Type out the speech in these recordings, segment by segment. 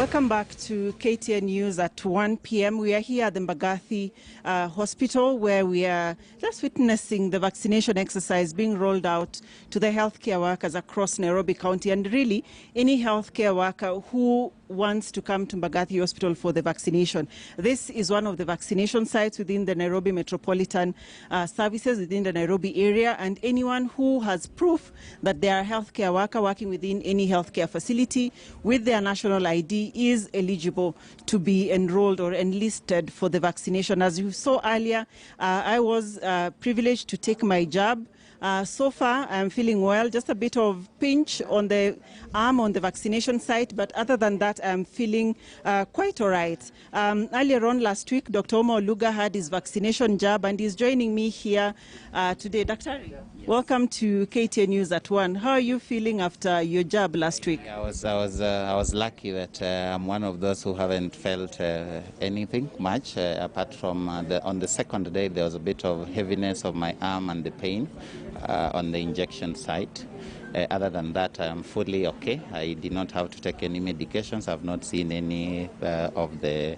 Welcome back to KTN News at 1 p.m. We are here at the Mbagathi Hospital, where we are just witnessing the vaccination exercise being rolled out to the healthcare workers across Nairobi County, and really any healthcare worker who wants to come to Mbagathi Hospital for the vaccination. This is one of the vaccination sites within the Nairobi Metropolitan Services within the Nairobi area, and anyone who has proof that they are a healthcare worker working within any healthcare facility with their national ID is eligible to be enrolled or enlisted for the vaccination. As you saw earlier, I was privileged to take my jab. So far, I'm feeling well, just a bit of pinch on the arm on the vaccination site, but other than that, I'm feeling quite all right. Earlier on last week, Dr. Ouma Oluga had his vaccination jab, and he's joining me here today. Dr. Welcome to KTN News at 1. How are you feeling after your jab last week? I was lucky that I'm one of those who haven't felt anything much, apart from on the second day there was a bit of heaviness of my arm and the pain on the injection site. Other than that, I'm fully okay. I did not have to take any medications. I've not seen any of the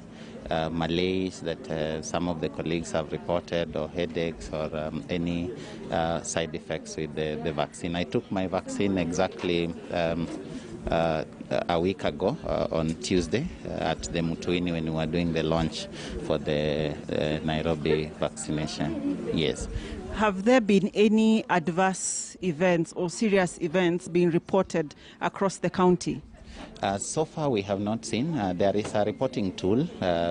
malaise that some of the colleagues have reported, or headaches, or any side effects with the vaccine. I took my vaccine exactly a week ago on Tuesday at the Mutuini when we were doing the launch for the Nairobi vaccination. Yes. Have there been any adverse events or serious events being reported across the county? So far, we have not seen. There is a reporting tool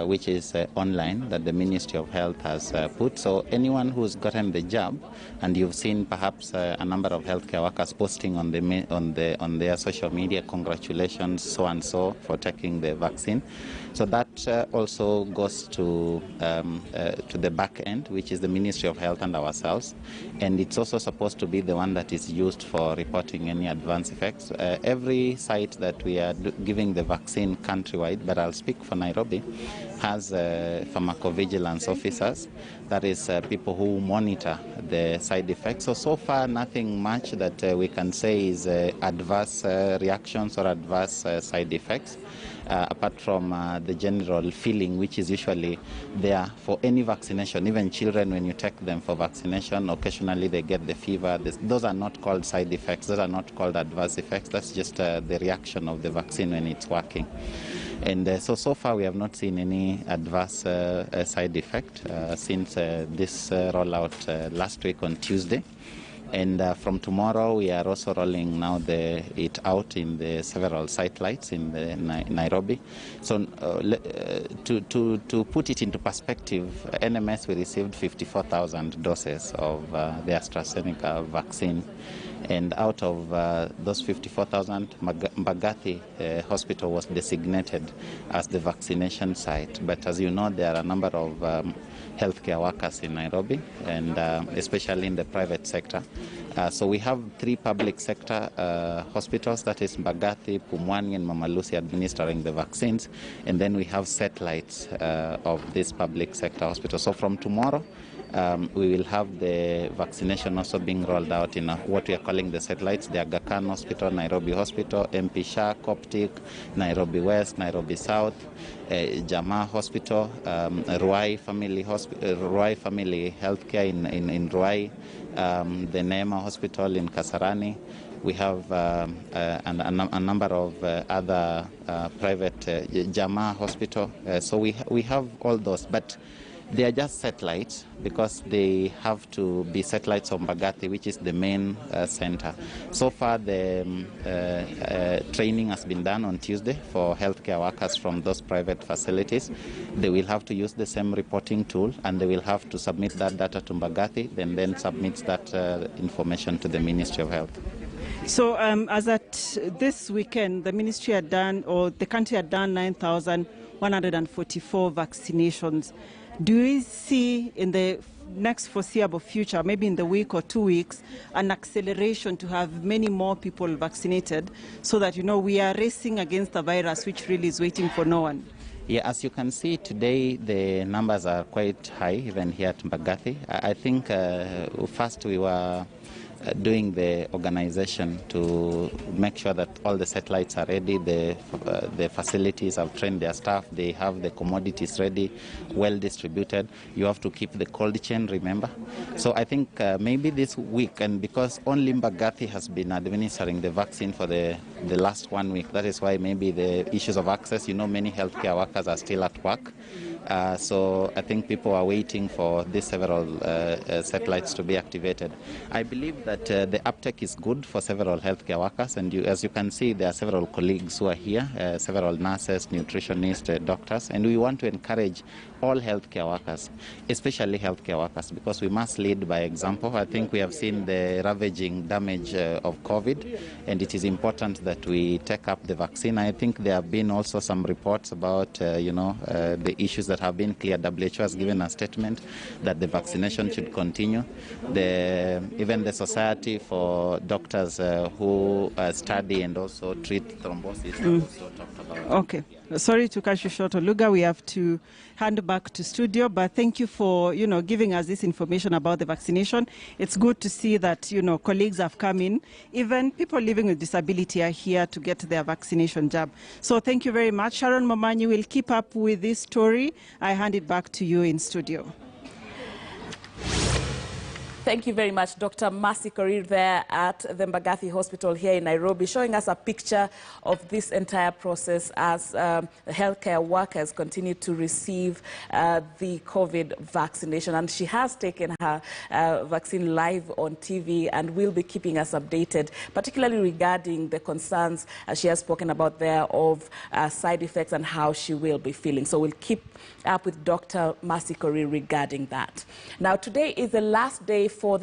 which is online that the Ministry of Health has put. So anyone who's gotten the jab, and you've seen perhaps a number of healthcare workers posting on their social media, congratulations so and so for taking the vaccine. So that also goes to the back end, which is the Ministry of Health and ourselves, and it's also supposed to be the one that is used for reporting any adverse effects. Every site that we are giving the vaccine countrywide, but I'll speak for Nairobi, has pharmacovigilance officers, that is people who monitor the side effects. So far nothing much that we can say is adverse reactions or adverse side effects. Apart from the general feeling, which is usually there for any vaccination. Even children, when you take them for vaccination, occasionally they get the fever. Those are not called side effects. Those are not called adverse effects. That's just the reaction of the vaccine when it's working. And so far we have not seen any adverse side effect since this rollout last week on Tuesday. And from tomorrow, we are also rolling now it out in the several satellites in the Nairobi. So to put it into perspective, NMS, we received 54,000 doses of the AstraZeneca vaccine. And out of those 54,000, Mbagathi Hospital was designated as the vaccination site. But as you know, there are a number of healthcare workers in Nairobi, and especially in the private sector. So we have 3 public sector hospitals, that is Mbagathi, Pumwani, and Mama Lucy, administering the vaccines. And then we have satellites of this public sector hospital. So from tomorrow, we will have the vaccination also being rolled out in what we are calling the satellites, the Aga Khan Hospital, Nairobi Hospital, MP Shah, Coptic, Nairobi West, Nairobi South, Jamaa Hospital, Ruai Family Healthcare in Ruai, the Neema Hospital in Kasarani. We have a number of other private Jamaa Hospital. So we have all those, but they are just satellites because they have to be satellites of Mbagathi, which is the main center. So far, the training has been done on Tuesday for healthcare workers from those private facilities. They will have to use the same reporting tool, and they will have to submit that data to Mbagathi, then submit that information to the Ministry of Health. So as at this weekend, the ministry had done, or the country had done 9,144 vaccinations. Do we see in the next foreseeable future, maybe in the week or 2 weeks, an acceleration to have many more people vaccinated so that, we are racing against the virus, which really is waiting for no one? Yeah, as you can see today, the numbers are quite high, even here at Mbagathi. I think first we were doing the organization to make sure that all the satellites are ready, the facilities have trained their staff, they have the commodities ready, well distributed. You have to keep the cold chain, remember? So I think maybe this week, and because only Mbagathi has been administering the vaccine for the last 1 week, that is why maybe the issues of access, many healthcare workers are still at work. So I think people are waiting for these several satellites to be activated. I believe that the uptake is good for several healthcare workers, and as you can see, there are several colleagues who are here, several nurses, nutritionists, doctors, and we want to encourage all healthcare workers, especially healthcare workers, because we must lead by example. I think we have seen the ravaging damage of COVID, and it is important that we take up the vaccine. I think there have been also some reports about, the issues that have been cleared. WHO has given a statement that the vaccination should continue. Even the Society for Doctors who study and also treat thrombosis also talked about. Okay. Sorry to cut you short, Oluga. We have to hand back to studio, but thank you for, giving us this information about the vaccination. It's good to see that, colleagues have come in. Even people living with disability are here to get their vaccination jab. So thank you very much. Sharon Momanyi will keep up with this story. I hand it back to you in studio. Thank you very much, Dr. Mercy Korir there at the Mbagathi Hospital here in Nairobi, showing us a picture of this entire process as the healthcare workers continue to receive the COVID vaccination. And she has taken her vaccine live on TV and will be keeping us updated, particularly regarding the concerns she has spoken about there of side effects and how she will be feeling. So we'll keep up with Dr. Mercy Korir regarding that. Now, today is the last day for the